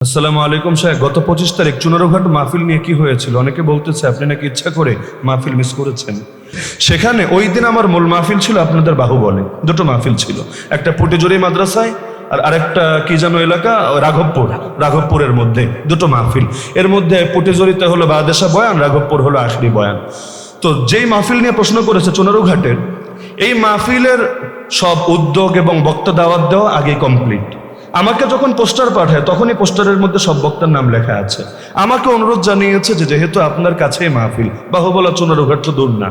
আসসালামু আলাইকুম সাহেব, গত 25 তারিখ চুনারুঘাট মাহফিল নিয়ে কি হয়েছিল? অনেকে বলতেছে আপনি নাকি ইচ্ছা করে মাহফিল মিস করেছেন। সেখানে ওই দিন আমার মূল মাহফিল ছিল আপনাদের বাহুবলে, দুটো মাহফিল ছিল, একটা পুটিজুরি মাদ্রাসায় আর আরেকটা কি যেন এলাকা, রাঘবপুরের মধ্যে দুটো মাহফিল। এর মধ্যে পুটিজুরিতে হলো বাদেশা বয়ান, রাঘবপুর হলো আখরি বয়ান। তো যেই মাহফিল নিয়ে প্রশ্ন করেছে চুনারুঘাটের, এই মাহফিলের সব উদ্যোগ এবং বক্তা দাওয়াত দেওয়া আগে কমপ্লিট। আমাকে যখন পোস্টার পাঠায় তখনই পোস্টারের মধ্যে সব বক্তার নাম লেখা আছে। আমাকে অনুরোধ জানিয়েছে যে যেহেতু আপনার কাছেই মাহফিল, বাহুবল আর চুনারুঘাট তো দূর না,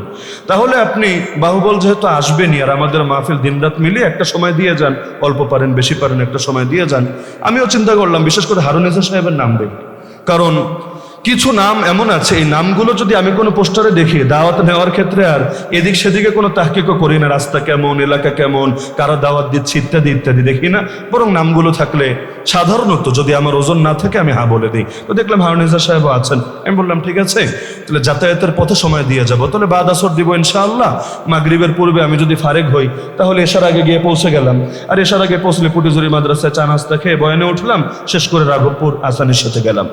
তাহলে আপনি বাহুবল যেহেতু আসবেনই আর আমাদের মাহফিল দিনরাত মিলিয়ে একটা সময় দিয়ে যান, অল্প পারেন বেশি পারেন একটা সময় দিয়ে যান। আমিও চিন্তা করলাম বিশেষ করে হারুনেজা সাহেবের নাম দেখি, কারণ কিছু নাম এমন আছে এই নামগুলো যদি আমি কোনো পোস্টারে দেখি দাওয়াত নেওয়ার ক্ষেত্রে আর এদিক সেদিকে কোনো তাহকিকও করি না, রাস্তা কেমন, এলাকা কেমন, কারা দাওয়াত দিচ্ছি ইত্যাদি ইত্যাদি দেখি না, বরং নামগুলো থাকলে সাধারণত যদি আমার ওজন না থাকে আমি হ্যাঁ বলে দিই। তো দেখলাম হারুনেজা সাহেবও আছেন, আমি বললাম ঠিক আছে, তাহলে যাতায়াতের পথে সময় দিয়ে যাব, তাহলে বাদ আসর দিব ইনশাআল্লাহ। মাগরিবের পূর্বে আমি যদি ফারেক হই তাহলে এশার আগে গিয়ে পৌঁছে গেলাম, আর এশার আগে পৌঁছলে পুটিজুরি মাদ্রাসায় চা নাস্তা খেয়ে বয়ানে উঠলাম, শেষ করে রাঘবপুর আসানির সাথে গেলাম।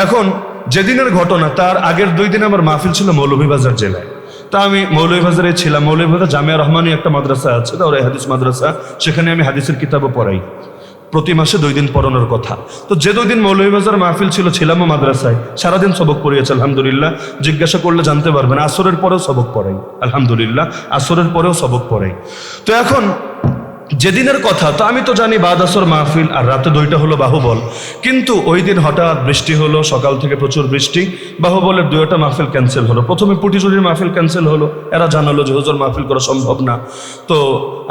এখন যেদিনের ঘটনা তার আগের 2 দিন আমার মাহফিল ছিল মৌলভীবাজার জেলায়। তা আমি মৌলভীবাজারে ছিলাম, মৌলভীবাজার জামিয়া রহমানী একটা মাদ্রাসা আছে, তার হাদিস মাদ্রাসা, সেখানে আমি হাদিসের কিতাবও পড়াই, প্রতি মাসে 2 দিন পড়ানোর কথা। তো যে 2 দিন মৌলভীবাজার মাহফিল ছিল ছিলামও মাদ্রাসায়, সারাদিন সবক পড়িয়েছে আলহামদুলিল্লাহ। জিজ্ঞাসা করলে জানতে পারবেন, আসরের পরেও সবক পড়াই আলহামদুলিল্লাহ, আসরের পরেও সবক পড়াই। তো এখন যেদিনের কথা, তো আমি তো জানি বাদ আসর মাহফিল আর রাতে 2টা হলো বাহুবল, কিন্তু ওই দিন হঠাৎ বৃষ্টি হলো, সকাল থেকে প্রচুর বৃষ্টি, বাহুবলের 2টা মাহফিল ক্যান্সেল হলো। প্রথমে পুটিজুরির মাহফিল ক্যান্সেল হলো, এরা জানালো যে হুজুর মাহফিল করা সম্ভব না। তো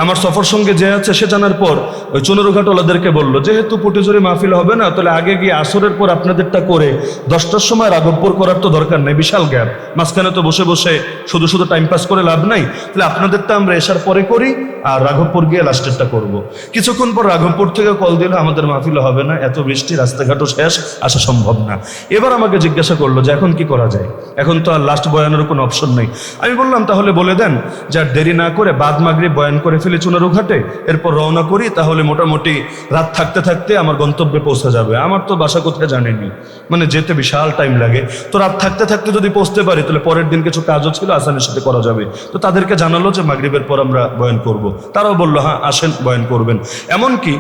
আমার সফর সঙ্গে যে আছে সে জানার পর ওই চুনারুঘাট ওলাদেরকে বললো যেহেতু পুটিজুরি মাহফিল হবে না, তাহলে আগে গিয়ে আসরের পর আপনাদেরটা করে 10টার সময় রাঘবপুর করার তো দরকার নেই, বিশাল গ্যাপ, মাঝখানে তো বসে বসে শুধু শুধু টাইম পাস করে লাভ নাই, তাহলে আপনাদেরটা আমরা এসার পরে করি আর রাঘবপুর গিয়ে লাস্টেরটা করব। কিছুক্ষণ পর রাঘবপুর থেকে কল দিল আমাদের মাহফিল হবে না, এত বৃষ্টি, রাস্তাঘাটও শেষ, আসা সম্ভব না। এবার আমাকে জিজ্ঞাসা করলো যে এখন কি করা যায়, এখন তো আর লাস্ট বয়ানের কোনো অপশন নেই। আমি বললাম তাহলে বলে দেন যে আর দেরি না করে বাদ মাগরিব বয়ান করে ফেলি চুনারুঘাটে, এরপর রওনা করি, তাহলে মোটামুটি রাত থাকতে থাকতে আমার গন্তব্যে পৌঁছে যাবে। আমার তো বাসা কোথায় জানেনি, মানে যেতে বিশাল টাইম লাগে, তো রাত থাকতে থাকতে যদি পৌঁছতে পারি তাহলে পরের দিন কিছু কাজও ছিল আসানের সাথে করা যাবে। তো তাদেরকে জানালো যে মাগরিবের পর আমরা বয়ান করব, তারাও বললো হ্যাঁ আসেন বয়ান করবেন। এমনকি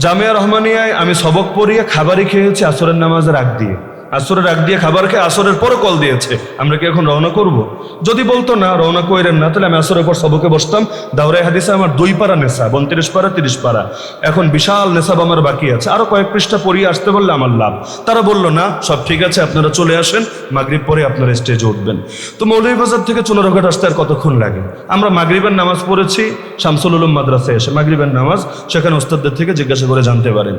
জামিয়া রহমানিয়ায় আমি সবক পড়িয়ে খাবারই খেয়েছি আসরের নামাজের আগ দিয়ে, আসরের আগ দিয়ে খাবার খেয়ে আসরের পরও কল দিয়েছে আমরা কি এখন রওনা করব। যদি বলতো না রওনা কইরেন না, তাহলে আমি আসরের পর সবকে বসতাম। দাওরাই হাদিসে আমার 2 পারা নেশা, 32 পারা 30 পারা, এখন বিশাল নেশাব আমার বাকি আছে, আরো কয়েক পৃষ্ঠা পড়িয়ে আসতে বললে আমার লাভ। তারা বলল না সব ঠিক আছে, আপনারা চলে আসেন, মাগরিব পরে আপনারা স্টেজে উঠবেন। তো মৌলভীবাজার থেকে চুনারুঘাট আসতে আর কতক্ষণ লাগে? আমরা মাগরিবের নামাজ পড়েছি শামসুল উলুম মাদ্রাসায় এসে, মাগরিবের নামাজ, সেখানে ওস্তাদদের থেকে জিজ্ঞাসা করে জানতে পারেন।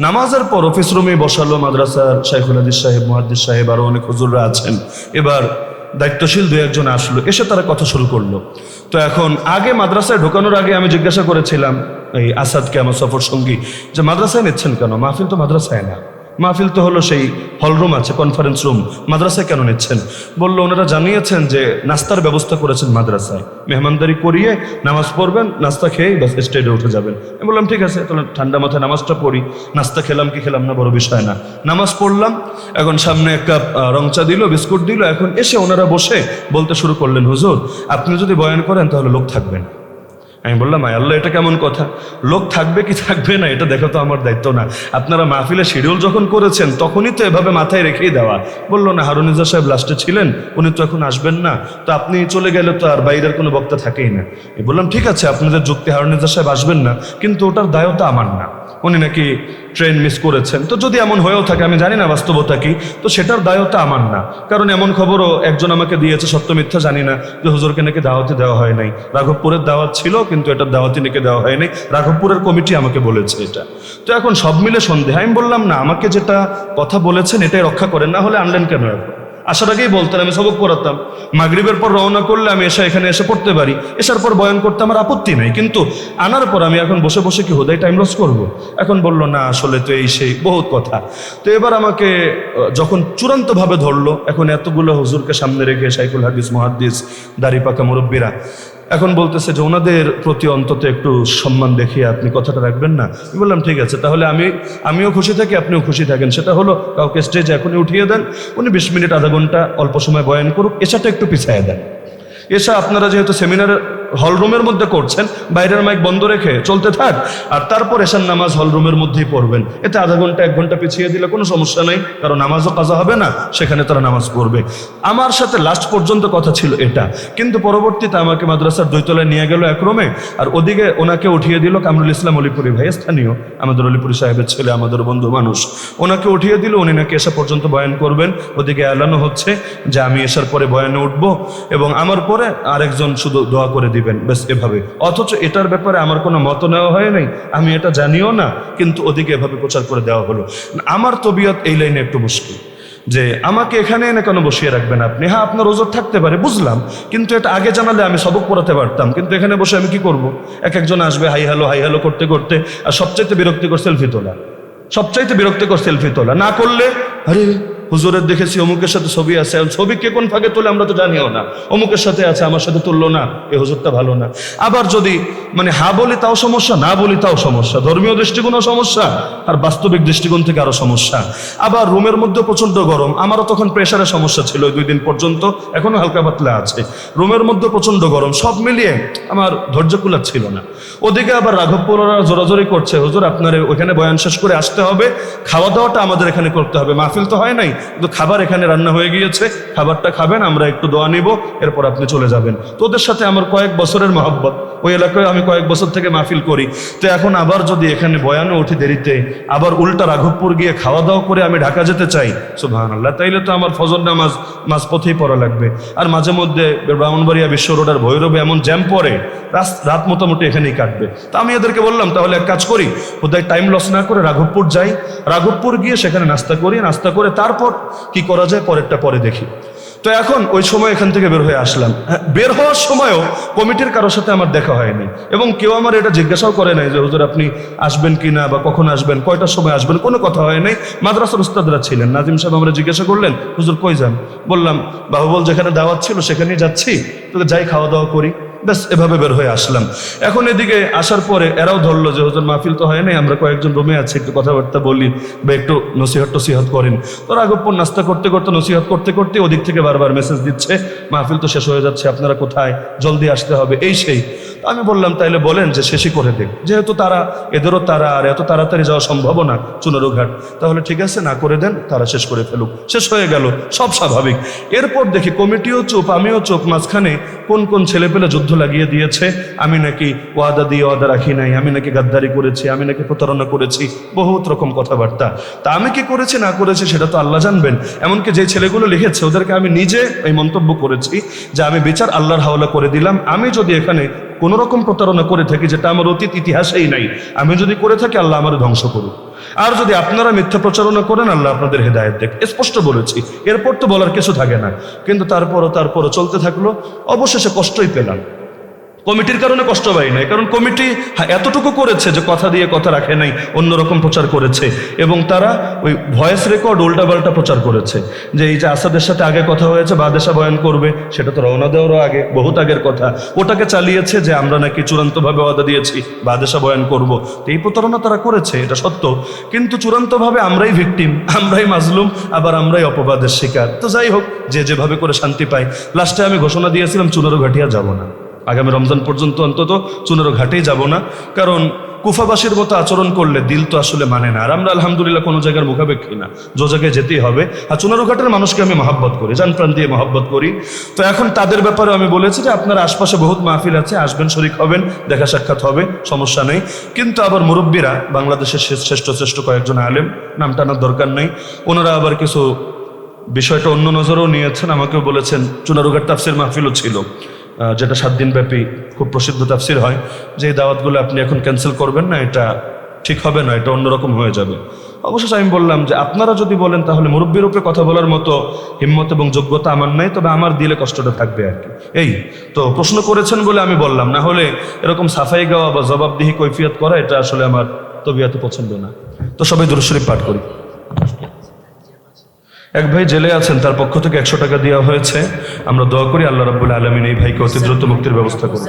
নামাজের পর অফিস রুমে বসালো মাদ্রাসার শাইখুল হাদিস সাহেব, মুহাদ্দিস সাহেব, আরো অনেক হুজুররা আছেন। এবার দায়িত্বশীল 2-1 জন আসলো, এসে তারা কথা শুরু করলো। তো এখন আগে মাদ্রাসায় ঢোকানোর আগে আমি জিজ্ঞাসা করেছিলাম এই আসাদকে, আমার সফর সঙ্গী, যে মাদ্রাসায় নিচ্ছেন কেন? মাহফিল তো মাদ্রাসায় না, মাহফিল তো হলো সেই হলরুম আছে, কনফারেন্স রুম, মাদ্রাসায় কেন নিচ্ছেন? বললো ওনারা জানিয়েছেন যে নাস্তার ব্যবস্থা করেছেন মাদ্রাসায়, মেহমানদারি করিয়ে নামাজ পড়বেন, নাস্তা খেয়ে বাস স্টেজে উঠে যাবেন। আমি বললাম ঠিক আছে, তাহলে ঠান্ডা মাথায় নামাজটা পড়ি, নাস্তা খেলাম কি খেলাম না বড় বিষয় না, নামাজ পড়লাম। এখন সামনে 1 কাপ রং চা দিল, বিস্কুট দিল। এখন এসে ওনারা বসে বলতে শুরু করলেন হুজুর আপনি যদি বয়ান করেন তাহলে লোক থাকবেন। আমি বললাম আয় আল্লাহ, এটা কেমন কথা? লোক থাকবে কি থাকবে না এটা দেখা তো আমার দায়িত্ব না, আপনারা মাহফিলের শিডিউল যখন করেছেন তখনই তো এভাবে মাথায় রেখেই দেওয়া। বললো না হারুনেজা সাহেব লাস্টে ছিলেন, উনি তো এখন আসবেন না, তো আপনি চলে গেলে তো আর বাইরের কোনো বক্তা থাকেই না। আমি বললাম ঠিক আছে আপনাদের যুক্তি, হারুনেজা সাহেব আসবেন না, কিন্তু ওটার দায়ও তো আমার না, উনি নাকি ট্রেন মিস করেছেন, তো যদি এমন হয়েও থাকে আমি জানি না বাস্তবতা কি, তো সেটার দায়ও আমার না। কারণ এমন খবরও একজন আমাকে দিয়েছে, সত্য মিথ্যা জানি না, যে হুজুরকে নাকি দাওয়াতি দেওয়া হয় নাই, রাঘবপুরের দাওয়াত ছিল কিন্তু এটার দাওয়াতি নাকি দেওয়া হয় নাই, রাঘবপুরের কমিটি আমাকে বলেছে এটা। তো এখন সব মিলে সন্দেহ। আমি বললাম না আমাকে যেটা কথা বলেছেন এটাই রক্ষা করেন, না হলে আনলেন কেন? এখন আসার আগেই বলতেন, আমি সবক পড়াতাম, মাগরিবের পর রওনা করলে আমি এখানে এসে পড়তে পারি, এসার পর বয়ান করতে আমার আপত্তি নাই, কিন্তু আনার পর আমি এখন বসে বসে কি হোদাই টাইম লস করবো? এখন বললো না আসলে তো এই সেই বহুত কথা। তো এবার আমাকে যখন চূড়ান্তভাবে ধরলো, এখন এতগুলো হুজুরকে সামনে রেখে শাইখুল হাদিস, মুহাদ্দিস, দাড়ি পাকা মুরব্বীরা, এখন বলতেছে যে ওনাদের প্রতি অন্তত একটু সম্মান দেখিয়ে আপনি কথাটা রাখবেন না। আমি বললাম ঠিক আছে, তাহলে আমিও খুশি থাকি, আপনিও খুশি থাকেন। সেটা হলো কাউকে স্টেজে এখনই উঠিয়ে দেন, উনি 20 মিনিট আধা ঘন্টা অল্প সময় বয়ান করুক, এসাটা একটু পিছিয়ে দেন। এসা আপনারা যেহেতু সেমিনারের হলরুমের মধ্যে করছেন, বাইরের মাইক বন্ধ রেখে চলতে থাক, আর তারপর এসার নামাজ হলরুমের মধ্যেই পড়বেন। এতে আধা ঘন্টা 1 ঘন্টা পিছিয়ে দিলে কোনো সমস্যা নেই, কারণ নামাজও কাজা হবে না, সেখানে তারা নামাজ পড়বে। আমার সাথে লাস্ট পর্যন্ত কথা ছিল এটা, কিন্তু পরবর্তীতে আমাকে মাদ্রাসার 2 তলায় নিয়ে গেল এক রুমে, আর ওদিকে ওনাকে উঠিয়ে দিল কামরুল ইসলাম অলিপুরি ভাই, স্থানীয় আমাদের অলিপুরি সাহেবের ছেলে, আমাদের বন্ধু মানুষ। ওনাকে উঠিয়ে দিল, উনি নাকি এসা পর্যন্ত বয়ান করবেন। ওদিকে এলানো হচ্ছে যে আমি এসার পরে বয়ানে উঠবো এবং আমার পরে আরেকজন শুধু দোয়া করে দিবেন, ব্যাস এভাবে। অথচ এটার ব্যাপারে আমার কোনো মত নেওয়া হয় নাই, আমি এটা জানিও না, কিন্তু ওদিকে এভাবে প্রচার করে দেওয়া হলো। আমার তবিয়ত এই লাইনে একটু মুশকিল, যে আমাকে এখানে এনে কেন বসিয়ে রাখবেন আপনি? হ্যাঁ, আপনার ওজোর থাকতে পারে, বুঝলাম, কিন্তু এটা আগে জানালে আমি সবক পড়াতে পারতাম, কিন্তু এখানে বসে আমি কি করব? একজন আসবে হাই হ্যালো করতে করতে, আর সবচাইতে বিরক্তিকর সেলফি তোলা, সবচাইতে বিরক্তিকর সেলফি তোলা না করলে, আরে হুজুরের দেখেছি অমুকের সাথে ছবি আছে, ছবি কে কোন ফাঁকে তোলে আমরা তো জানিও না, অমুকের সাথে আছে আমার সাথে তুললো না, এই হুজুরটা ভালো না। আবার যদি মানে হা বলি তাও সমস্যা, না বলি তাও সমস্যা, ধর্মীয় দৃষ্টিকোণও সমস্যা, আর বাস্তবিক দৃষ্টিকোণ থেকে আরো সমস্যা। আবার রুমের মধ্যে প্রচন্ড গরম, আমারও তখন প্রেশারের সমস্যা ছিল 2 দিন পর্যন্ত, এখনো হালকা পাতলা আছে। রুমের মধ্যে প্রচন্ড গরম, সব মিলিয়ে আমার ধৈর্য কুলাচ্ছিল না। ওদিকে আবার রাঘবপুররা জোরাজোরি করছে, হুজুর আপনার ওইখানে বয়ান শেষ করে আসতে হবে, খাওয়া দাওয়াটা আমাদের এখানে করতে হবে, মাহফিল তো হয় নাই, কিন্তু খাবার এখানে রান্না হয়ে গিয়েছে, খাবারটা খাবেন, আমরা একটু দোয়া নিব, এরপর আপনি চলে যাবেন। তো ওদের সাথে আমার কয়েক বছরের মহব্বত, ওই এলাকায় আমি কয়েক বছর থেকে মাহফিল করি। তো এখন আবার যদি এখানে বয়ানে উঠি দেরিতে, আবার উল্টা রাঘবপুর গিয়ে খাওয়া দাওয়া করে আমি ঢাকা যেতে চাই, সুবহানাল্লাহ, তাইলে তো আমার ফজর নামাজ মাঝপথেই পড়া লাগবে। আর মাঝে মধ্যে ব্রাহ্মণবাড়িয়া বিশ্ব রোডের ভৈরবে এমন জ্যাম পড়ে, রাত মোটামুটি এখানেই কাটবে। তো আমি এদেরকে বললাম তাহলে এক কাজ করি, ওদের টাইম লস না করে রাঘবপুর যাই, রাঘবপুর গিয়ে সেখানে নাস্তা করি, নাস্তা করে তারপর কি করা যায় পরেরটা পরে দেখি। তো এখন ওই সময় এখান থেকে বের হয়ে আসলাম। বের হওয়ার সময়ও কমিটির কারোর সাথে আমার দেখা হয়নি, এবং কেউ আমার এটা জিজ্ঞাসাও করে নাই যে হুজুর আপনি আসবেন কি না, বা কখন আসবেন, কয়টার সময় আসবেন, কোনো কথা হয় নাই। মাদ্রাসার উস্তাদরা ছিলেন, নাজিম সাহেব আমরা জিজ্ঞাসা করলেন হুজুর কই যান, বললাম বাহুবল যেখানে দাওয়াত ছিল সেখানেই যাচ্ছি, তো যাই খাওয়া দাওয়া করি, ব্যাস এভাবে বের হয়ে আসলাম। এখন এদিকে আসার পরে এরাও ধরলো যে হুজুর মাহফিল তো হয় নাই, আমরা কয়েকজন রুমে আছি, একটু কথাবার্তা বলি বা একটু নসিহত করেন। তো রাঘবপুর নাস্তা করতে করতে নসিহত করতে করতে ওদিক থেকে বারবার মেসেজ দিচ্ছে মাহফিল তো শেষ হয়ে যাচ্ছে, আপনারা কোথায়, জলদি আসতে হবে, এই সেই। আমি বললাম তাইলে বলেন যে শেষই করে দেখ, যেহেতু এদেরও আর এত তাড়াতাড়ি যাওয়া সম্ভব না চুনারুঘাট, তাহলে ঠিক আছে না করে দেন, তারা শেষ করে ফেলুক। শেষ হয়ে গেল, সব স্বাভাবিক। এরপর দেখি কমিটিও চুপ, আমিও চুপ, মাঝখানে কোন কোন ছেলে পেলে যুদ্ধ লাগিয়ে দিয়েছে, আমি নাকি ওয়াদা দিয়ে ওয়াদা রাখি নাই, আমি নাকি গাদ্দারি করেছি, আমি নাকি প্রতারণা করেছি, বহুত রকম কথাবার্তা। তা আমি কি করেছি না করেছি সেটা তো আল্লাহ জানবেন। এমনকি যে ছেলেগুলো লিখেছে ওদেরকে আমি নিজে এই মন্তব্য করেছি যে আমি বিচার আল্লাহর হাওলা করে দিলাম, আমি যদি এখানে কোন রকম প্রতারণা করে থাকি যেটা আমার অতীত ইতিহাসেই নাই, আমি যদি করে থাকি আল্লাহ আমার ধ্বংস করুক, আর যদি আপনারা মিথ্যা প্রচারণা করেন আল্লাহ আপনাদের হেদায়েত দেখ, স্পষ্ট বলেছি। এরপর তো বলার কিছু থাকে না, কিন্তু তারপরও চলতে থাকলো। অবশেষে কষ্টই পেলাম, কমিটির কারণে কষ্ট পাই নাই, কারণ কমিটি এতটুকু করেছে যে কথা দিয়ে কথা রাখে নাই, অন্যরকম প্রচার করেছে, এবং তারা ওই ভয়েস রেকর্ড উল্টাপাল্টা প্রচার করেছে যে এই যে আসাদের সাথে আগে কথা হয়েছে বাদেশা বয়ান করবে, সেটা তো রওনা দেওয়ারও আগে, বহুত আগের কথা, ওটাকে চালিয়েছে যে আমরা নাকি চূড়ান্তভাবে ওয়াদা দিয়েছি বাদেশা বয়ান করব। তো এই প্রতারণা তারা করেছে, এটা সত্য, কিন্তু চূড়ান্তভাবে আমরাই ভিকটিম, আমরাই মাজলুম, আবার আমরাই অপবাদের শিকার। তো যাই হোক, যে যেভাবে করে শান্তি পায়। লাস্টে আমি ঘোষণা দিয়েছিলাম চুনারুঘাটিয়া যাব না, আগামী রমজান পর্যন্ত অন্তত চুনারুঘাটেই যাব না, কারণ কুফাবাসীর মতো আচরণ করলে দিল তো আসলে মানে না, আর আমরা আলহামদুলিল্লাহ কোনো জায়গার মুখাপেক্ষী না, যে জায়গায় যেতেই হবে। আর চুনারুঘাটের মানুষকে আমি মহব্বত করি, জান প্রাণ দিয়ে মহব্বত করি। তো এখন তাদের ব্যাপারে আমি বলেছি যে আপনার আশপাশে বহুত মাহফিল আছে, আসবেন, শরীক হবেন, দেখা সাক্ষাৎ হবে, সমস্যা নেই। কিন্তু আবার মুরব্বীরা, বাংলাদেশের শ্রেষ্ঠ কয়েকজন আলেম, নাম টানার দরকার নেই, ওনারা আবার কিছু বিষয়টা অন্য নজরেও নিয়েছেন, আমাকেও বলেছেন। চুনারুঘাট তাফসির মাহফিলও ছিল, যেটা 7 দিন ব্যাপী খুব প্রসিদ্ধ তাফসির হয়, যে এই দাওয়াতগুলো আপনি এখন ক্যান্সেল করবেন না, এটা ঠিক হবে না, এটা অন্যরকম হয়ে যাবে। অবশেষে আমি বললাম যে আপনারা যদি বলেন তাহলে মুরব্বীর রূপে কথা বলার মতো হিম্মত এবং যোগ্যতা আমার নাই, তবে আমার দিলে কষ্টটা থাকবে আর কি। এই তো প্রশ্ন করেছেন বলে আমি বললাম, না হলে এরকম সাফাই গাওয়া বা জবাবদিহি কৈফিয়ত করা এটা আসলে আমার তবিয়তে পছন্দ না। তো সবাই দুরূদ শরীফ পাঠ করি। এক ভাই জেলে আছেন, তার পক্ষ থেকে 100 টাকা দেওয়া হয়েছে। আমরা দোয়া করি আল্লাহ রাব্বুল আলামিন এই ভাইকে অতি দ্রুত মুক্তির ব্যবস্থা করুন।